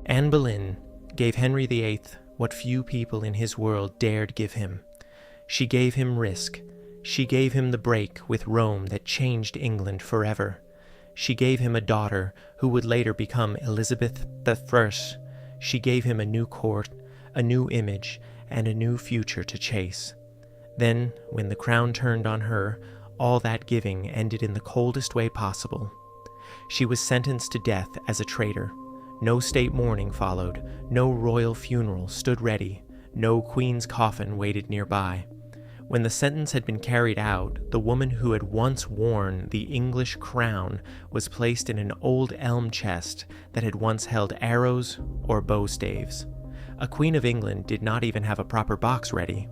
Anne Boleyn gave Henry VIII what few people in his world dared give him. She gave him risk. She gave him the break with Rome that changed England forever. She gave him a daughter who would later become Elizabeth I. She gave him a new court, a new image, and a new future to chase. Then, when the crown turned on her, all that giving ended in the coldest way possible. She was sentenced to death as a traitor. No state mourning followed, no royal funeral stood ready, no queen's coffin waited nearby. When the sentence had been carried out, the woman who had once worn the English crown was placed in an old elm chest that had once held arrows or bow staves. A Queen of England did not even have a proper box ready.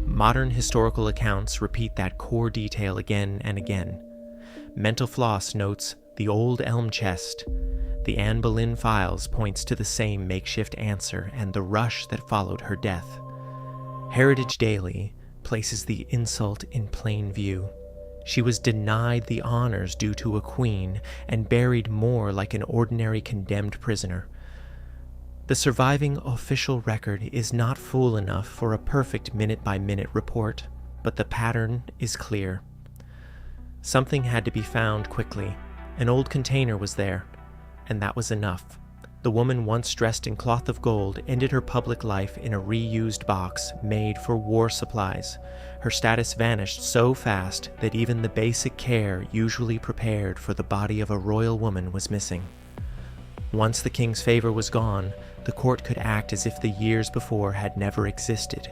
Modern historical accounts repeat that core detail again and again. Mental Floss notes the old elm chest. The Anne Boleyn files points to the same makeshift answer and the rush that followed her death. Heritage Daily places the insult in plain view. She was denied the honors due to a queen and buried more like an ordinary condemned prisoner. The surviving official record is not full enough for a perfect minute-by-minute report, but the pattern is clear. Something had to be found quickly. An old container was there, and that was enough. The woman once dressed in cloth of gold ended her public life in a reused box made for war supplies. Her status vanished so fast that even the basic care usually prepared for the body of a royal woman was missing. Once the king's favor was gone, the court could act as if the years before had never existed.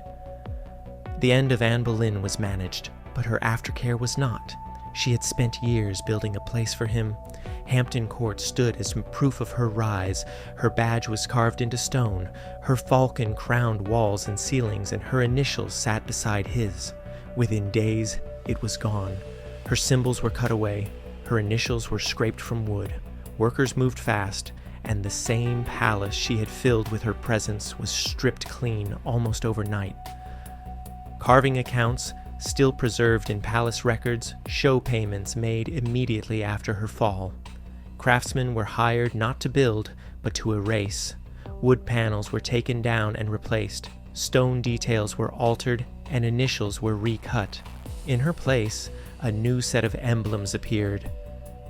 The end of Anne Boleyn was managed, but her aftercare was not. She had spent years building a place for him. Hampton Court stood as proof of her rise. Her badge was carved into stone. Her falcon crowned walls and ceilings, and her initials sat beside his. Within days, it was gone. Her symbols were cut away. Her initials were scraped from wood. Workers moved fast, and the same palace she had filled with her presence was stripped clean almost overnight. Carving accounts, still preserved in palace records, show payments made immediately after her fall. Craftsmen were hired not to build, but to erase. Wood panels were taken down and replaced. Stone details were altered, and initials were recut. In her place, a new set of emblems appeared.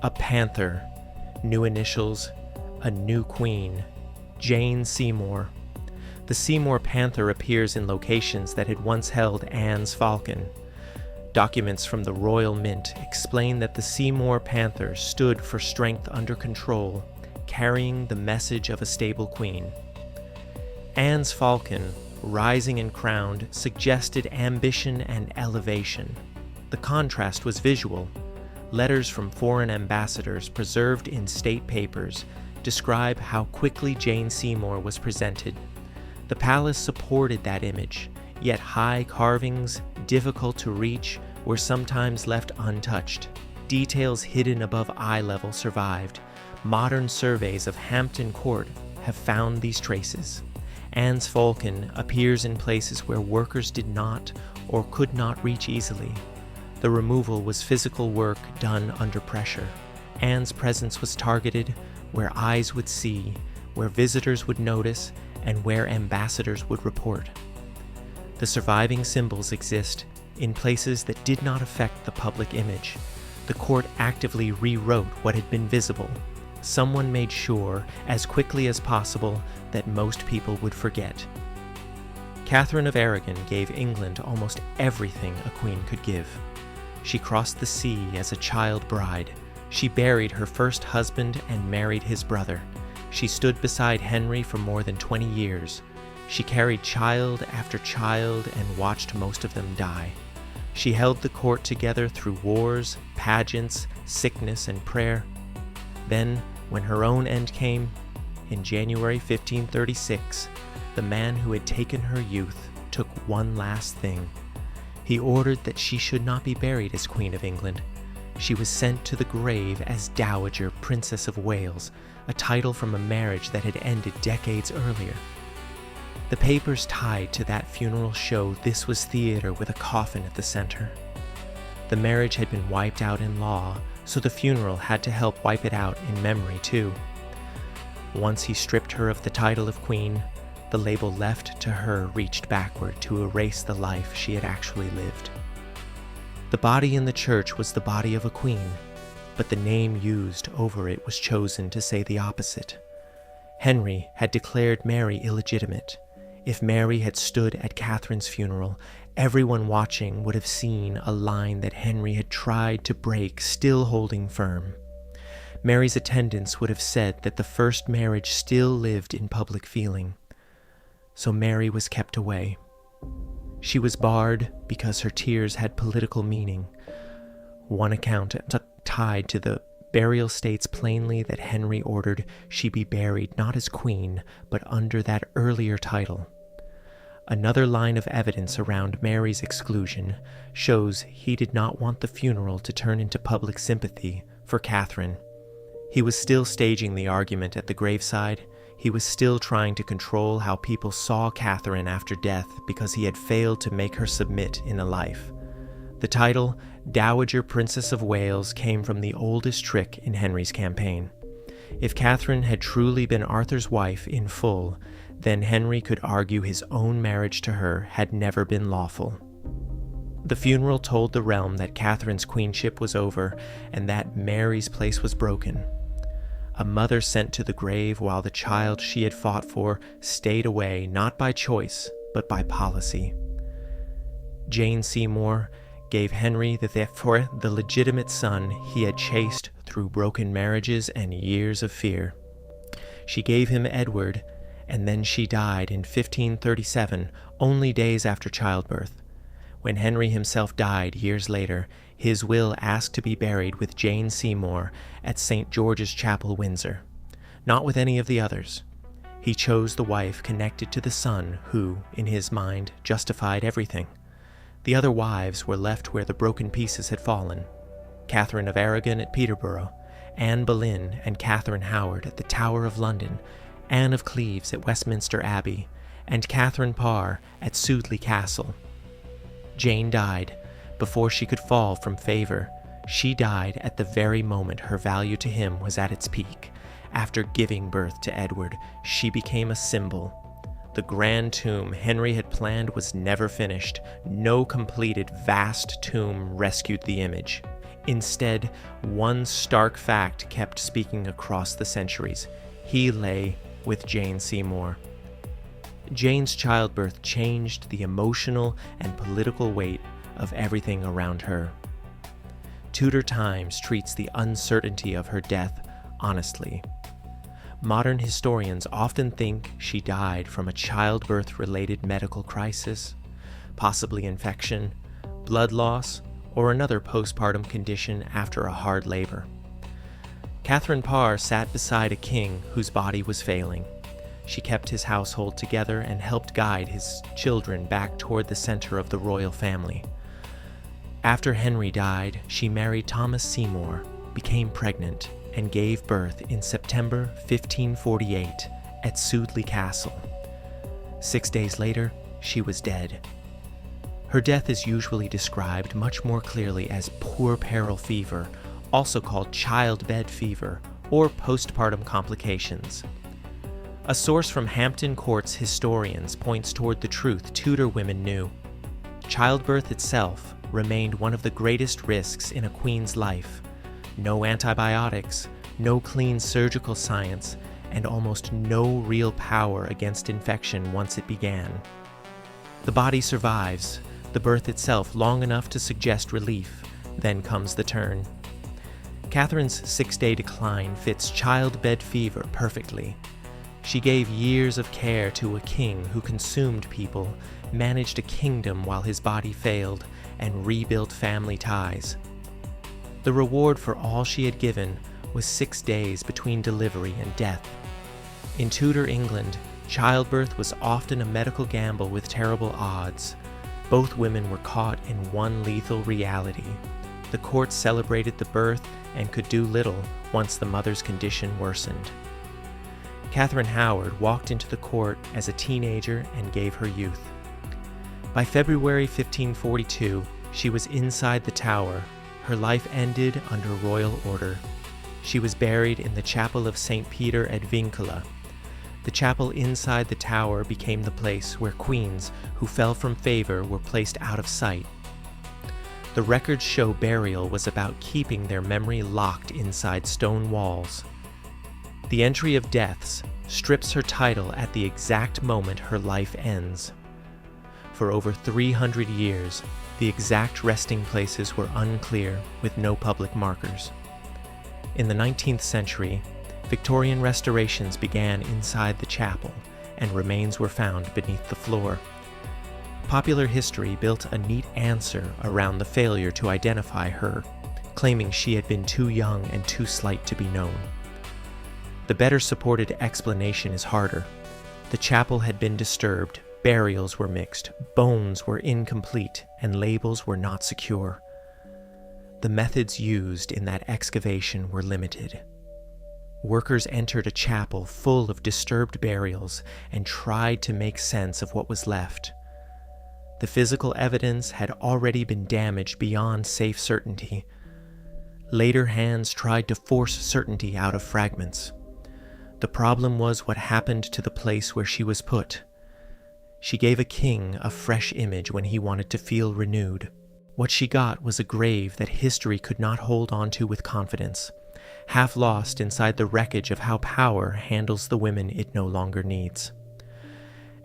A panther, new initials, a new queen, Jane Seymour. The Seymour panther appears in locations that had once held Anne's falcon. Documents from the Royal Mint explain that the Seymour panther stood for strength under control, carrying the message of a stable queen. Anne's falcon, rising and crowned, suggested ambition and elevation. The contrast was visual. Letters from foreign ambassadors preserved in state papers describe how quickly Jane Seymour was presented. The palace supported that image, yet high carvings, difficult to reach, were sometimes left untouched. Details hidden above eye level survived. Modern surveys of Hampton Court have found these traces. Anne's falcon appears in places where workers did not or could not reach easily. The removal was physical work done under pressure. Anne's presence was targeted where eyes would see, where visitors would notice, and where ambassadors would report. The surviving symbols exist in places that did not affect the public image. The court actively rewrote what had been visible. Someone made sure, as quickly as possible, that most people would forget. Catherine of Aragon gave England almost everything a queen could give. She crossed the sea as a child bride. She buried her first husband and married his brother. She stood beside Henry for more than 20 years. She carried child after child and watched most of them die. She held the court together through wars, pageants, sickness, and prayer. Then, when her own end came, in January 1536, the man who had taken her youth took one last thing. He ordered that she should not be buried as Queen of England. She was sent to the grave as Dowager Princess of Wales, a title from a marriage that had ended decades earlier. The papers tied to that funeral show this was theater with a coffin at the center. The marriage had been wiped out in law, so the funeral had to help wipe it out in memory too. Once he stripped her of the title of queen, the label left to her reached backward to erase the life she had actually lived. The body in the church was the body of a queen, but the name used over it was chosen to say the opposite. Henry had declared Mary illegitimate. If Mary had stood at Catherine's funeral, everyone watching would have seen a line that Henry had tried to break, still holding firm. Mary's attendants would have said that the first marriage still lived in public feeling. So Mary was kept away. She was barred because her tears had political meaning. One account tied to the burial states plainly that Henry ordered she be buried not as queen, but under that earlier title. Another line of evidence around Mary's exclusion shows he did not want the funeral to turn into public sympathy for Catherine. He was still staging the argument at the graveside. He was still trying to control how people saw Catherine after death because he had failed to make her submit in a life. The title, Dowager Princess of Wales, came from the oldest trick in Henry's campaign. If Catherine had truly been Arthur's wife in full, then Henry could argue his own marriage to her had never been lawful. The funeral told the realm that Catherine's queenship was over and that Mary's place was broken. A mother sent to the grave while the child she had fought for stayed away not by choice, but by policy. Jane Seymour gave Henry the legitimate son he had chased through broken marriages and years of fear. She gave him Edward, and then she died in 1537, only days after childbirth. When Henry himself died years later, his will asked to be buried with Jane Seymour at St. George's Chapel, Windsor. Not with any of the others. He chose the wife connected to the son who, in his mind, justified everything. The other wives were left where the broken pieces had fallen. Catherine of Aragon at Peterborough, Anne Boleyn and Catherine Howard at the Tower of London, Anne of Cleves at Westminster Abbey, and Catherine Parr at Sudeley Castle. Jane died before she could fall from favor. She died at the very moment her value to him was at its peak. After giving birth to Edward, she became a symbol. The grand tomb Henry had planned was never finished. No completed vast tomb rescued the image. Instead, one stark fact kept speaking across the centuries. He lay with Jane Seymour. Jane's childbirth changed the emotional and political weight of everything around her. Tudor Times treats the uncertainty of her death honestly. Modern historians often think she died from a childbirth-related medical crisis, possibly infection, blood loss, or another postpartum condition after a hard labor. Catherine Parr sat beside a king whose body was failing. She kept his household together and helped guide his children back toward the center of the royal family. After Henry died, she married Thomas Seymour, became pregnant, and gave birth in September 1548 at Sudeley Castle. 6 days later, she was dead. Her death is usually described much more clearly as puerperal fever, also called childbed fever, or postpartum complications. A source from Hampton Court's historians points toward the truth Tudor women knew. Childbirth itself remained one of the greatest risks in a queen's life. No antibiotics, no clean surgical science, and almost no real power against infection once it began. The body survives, the birth itself long enough to suggest relief, then comes the turn. Catherine's 6-day decline fits childbed fever perfectly. She gave years of care to a king who consumed people, managed a kingdom while his body failed, and rebuilt family ties. The reward for all she had given was 6 days between delivery and death. In Tudor England, childbirth was often a medical gamble with terrible odds. Both women were caught in one lethal reality. The court celebrated the birth and could do little once the mother's condition worsened. Catherine Howard walked into the court as a teenager and gave her youth. By February 1542, she was inside the tower. Her life ended under royal order. She was buried in the chapel of St. Peter at Vincula. The chapel inside the tower became the place where queens who fell from favor were placed out of sight. The records show burial was about keeping their memory locked inside stone walls. The entry of deaths strips her title at the exact moment her life ends. For over 300 years, the exact resting places were unclear with no public markers. In the 19th century, Victorian restorations began inside the chapel, and remains were found beneath the floor. Popular history built a neat answer around the failure to identify her, claiming she had been too young and too slight to be known. The better supported explanation is harder. The chapel had been disturbed, burials were mixed, bones were incomplete, and labels were not secure. The methods used in that excavation were limited. Workers entered a chapel full of disturbed burials and tried to make sense of what was left. The physical evidence had already been damaged beyond safe certainty. Later hands tried to force certainty out of fragments. The problem was what happened to the place where she was put. She gave a king a fresh image when he wanted to feel renewed. What she got was a grave that history could not hold on to with confidence, half lost inside the wreckage of how power handles the women it no longer needs.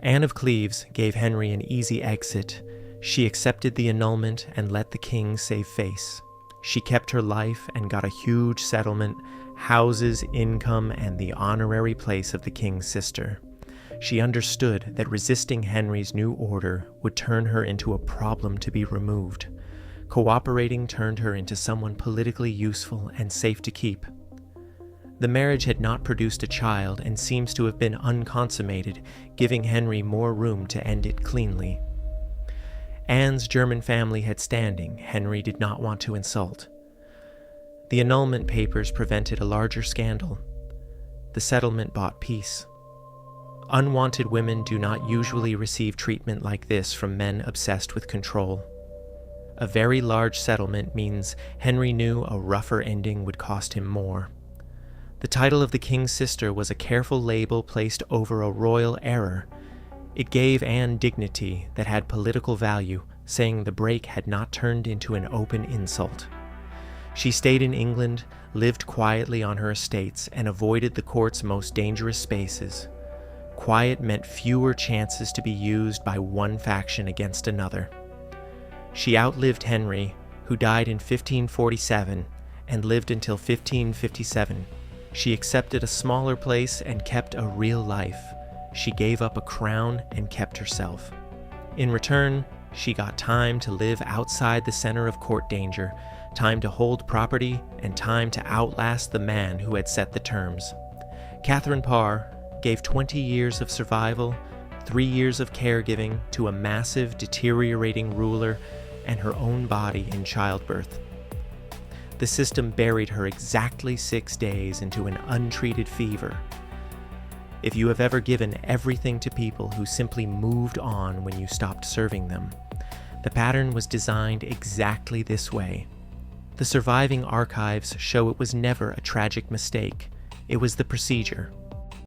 Anne of Cleves gave Henry an easy exit. She accepted the annulment and let the king save face. She kept her life and got a huge settlement, houses, income, and the honorary place of the king's sister. She understood that resisting Henry's new order would turn her into a problem to be removed. Cooperating turned her into someone politically useful and safe to keep. The marriage had not produced a child and seems to have been unconsummated, giving Henry more room to end it cleanly. Anne's German family had standing Henry did not want to insult. The annulment papers prevented a larger scandal. The settlement bought peace. Unwanted women do not usually receive treatment like this from men obsessed with control. A very large settlement means Henry knew a rougher ending would cost him more. The title of the king's sister was a careful label placed over a royal error. It gave Anne dignity that had political value, saying the break had not turned into an open insult. She stayed in England, lived quietly on her estates, and avoided the court's most dangerous spaces. Quiet meant fewer chances to be used by one faction against another. She outlived Henry, who died in 1547, and lived until 1557. She accepted a smaller place and kept a real life. She gave up a crown and kept herself. In return, she got time to live outside the center of court danger, time to hold property, and time to outlast the man who had set the terms. Catherine Parr gave 20 years of survival, 3 years of caregiving to a massive, deteriorating ruler and her own body in childbirth. The system buried her exactly 6 days into an untreated fever. If you have ever given everything to people who simply moved on when you stopped serving them, the pattern was designed exactly this way. The surviving archives show it was never a tragic mistake. It was the procedure.